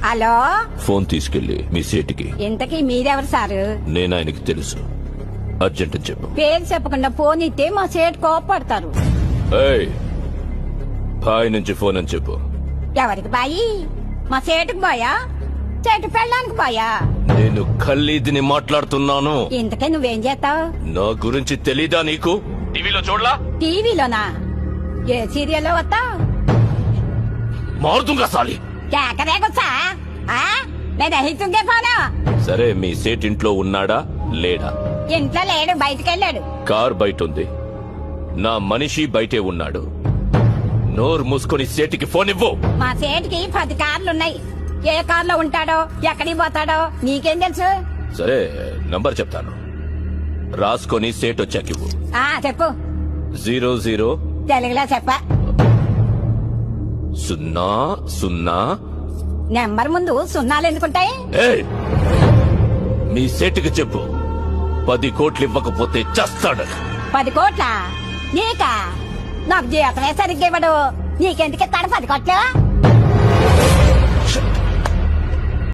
Hello, phone తీసుకెళ్లి మీ సేటికి. ఇంతకీ మీరెవరు సారు? నేను ఆయనకి తెలుసు, అర్జెంట్ అని చెప్పు. పేరు చెప్పకుండా ఫోన్ ఇస్తే మా సేటు కోపడతారు. ఏయ్, బాయ్ నుంచి ఫోన్ అని చెప్పు. ఎవరికి బాయి? మా సేటుకు బాయా? సేటు పెళ్ళానికి బాయా? నేను ఖల్లీదిని మాట్లాడుతున్నాను. ఇంతకీ నువ్వేం చేస్తావు? నా గురించి తెలీదా నీకు? టీవీలో చూడలా? టీవీలోనా? ఏ సీరియల్లో వస్తావు? మారుతుంగా సాలి. కేకరేకొచ్చా? నేను అహితుంగే ఫోను. సరే, మీ సేట్ ఇంట్లో ఉన్నాడా లేడా? ఇంట్లో లేడు, బయటకెళ్ళాడు. కార్ బయట ఉంది, నా మనిషి బయటే ఉన్నాడు. నోరు మూసుకొని సేటికి ఫోన్ ఇవ్వు. మా సేటుకి 10 కార్లున్నాయి. ఏ కార్లో ఉంటాడో, ఎక్కడికి పోతాడో నీకేం తెలుసు? సరే, నంబర్ చెప్తాను, రాసుకొని సేట్ వచ్చాక ఇవ్వు. చెప్పు. 00 తెలుగులో చెప్ప. 00. నెంబర్ ముందు సున్నాలు ఎందుకుంటాయి? ఏయ్, మీ సేటుకి చెప్పు, 10 కోట్లు ఇవ్వకపోతే చస్తాడు. 10 కోట్ల? నీకా? నాకు జీతమే సరిగ్గా ఇవ్వడు. నీకెందుకు ఇస్తాడు 10 కోట్లు?